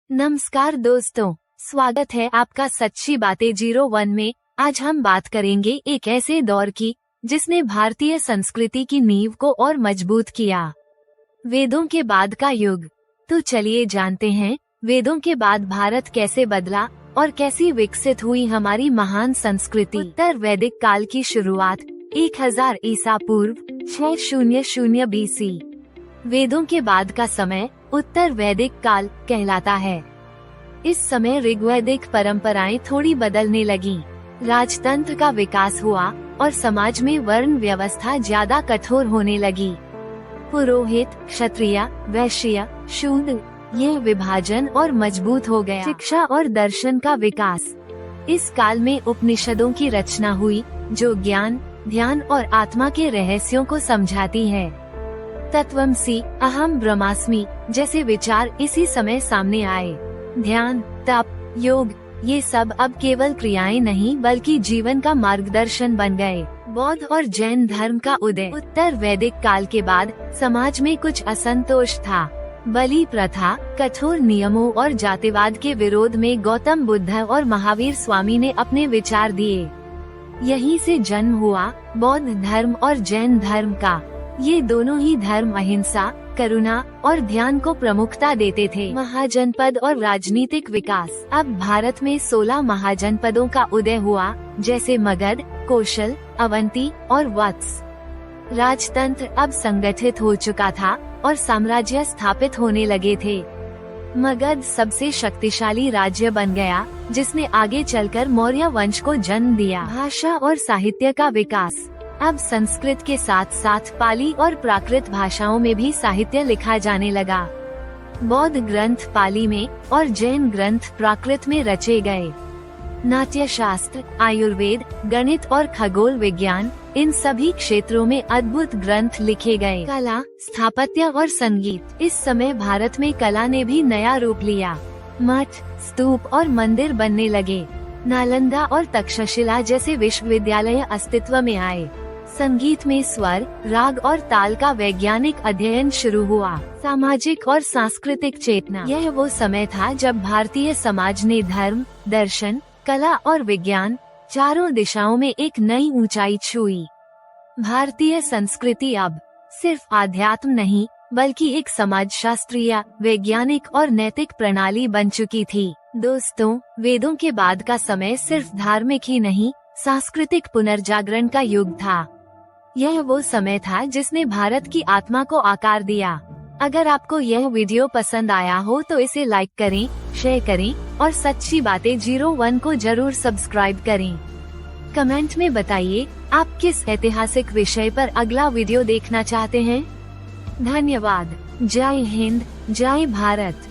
नमस्कार दोस्तों, स्वागत है आपका सच्ची बातें 01 में। आज हम बात करेंगे एक ऐसे दौर की जिसने भारतीय संस्कृति की नींव को और मजबूत किया, वेदों के बाद का युग। तो चलिए जानते हैं वेदों के बाद भारत कैसे बदला और कैसी विकसित हुई हमारी महान संस्कृति। उत्तर वैदिक काल की शुरुआत 1000 ईसा पूर्व 600 BC। वेदों के बाद का समय उत्तर वैदिक काल कहलाता है। इस समय ऋग्वैदिक परंपराएं थोड़ी बदलने लगीं, राजतंत्र का विकास हुआ और समाज में वर्ण व्यवस्था ज्यादा कठोर होने लगी। पुरोहित, क्षत्रिय, वैश्य, शूद्र, यह विभाजन और मजबूत हो गया। शिक्षा और दर्शन का विकास। इस काल में उपनिषदों की रचना हुई जो ज्ञान, ध्यान और आत्मा के रहस्यों को समझाती है। तत्वमसि, अहम ब्रह्मास्मि जैसे विचार इसी समय सामने आए। ध्यान, तप, योग, ये सब अब केवल क्रियाएं नहीं बल्कि जीवन का मार्गदर्शन बन गए। बौद्ध और जैन धर्म का उदय। उत्तर वैदिक काल के बाद समाज में कुछ असंतोष था। बलि प्रथा, कठोर नियमों और जातिवाद के विरोध में गौतम बुद्ध और महावीर स्वामी ने अपने विचार दिए। यहीं से जन्म हुआ बौद्ध धर्म और जैन धर्म का। ये दोनों ही धर्म अहिंसा, करुणा और ध्यान को प्रमुखता देते थे। महाजनपद और राजनीतिक विकास। अब भारत में 16 महाजनपदों का उदय हुआ, जैसे मगध, कौशल, अवंती और वत्स। राजतंत्र अब संगठित हो चुका था और साम्राज्य स्थापित होने लगे थे। मगध सबसे शक्तिशाली राज्य बन गया, जिसने आगे चलकर मौर्य वंश को जन्म दिया। भाषा और साहित्य का विकास। अब संस्कृत के साथ साथ पाली और प्राकृत भाषाओं में भी साहित्य लिखा जाने लगा। बौद्ध ग्रंथ पाली में और जैन ग्रंथ प्राकृत में रचे गए। नाट्य शास्त्र, आयुर्वेद, गणित और खगोल विज्ञान, इन सभी क्षेत्रों में अद्भुत ग्रंथ लिखे गए। कला, स्थापत्य और संगीत। इस समय भारत में कला ने भी नया रूप लिया। मठ, स्तूप और मंदिर बनने लगे। नालंदा और तक्षशिला जैसे विश्वविद्यालय अस्तित्व में आए। संगीत में स्वर, राग और ताल का वैज्ञानिक अध्ययन शुरू हुआ। सामाजिक और सांस्कृतिक चेतना। यह वो समय था जब भारतीय समाज ने धर्म, दर्शन, कला और विज्ञान चारों दिशाओं में एक नई ऊंचाई छुई। भारतीय संस्कृति अब सिर्फ आध्यात्म नहीं बल्कि एक समाजशास्त्रीय, वैज्ञानिक और नैतिक प्रणाली बन चुकी थी। दोस्तों, वेदों के बाद का समय सिर्फ धार्मिक ही नहीं, सांस्कृतिक पुनर्जागरण का युग था। यह वो समय था जिसने भारत की आत्मा को आकार दिया। अगर आपको यह वीडियो पसंद आया हो तो इसे लाइक करें, शेयर करें और सच्ची बातें 01 को जरूर सब्सक्राइब करें। कमेंट में बताइए आप किस ऐतिहासिक विषय पर अगला वीडियो देखना चाहते हैं। धन्यवाद। जय हिंद, जय भारत।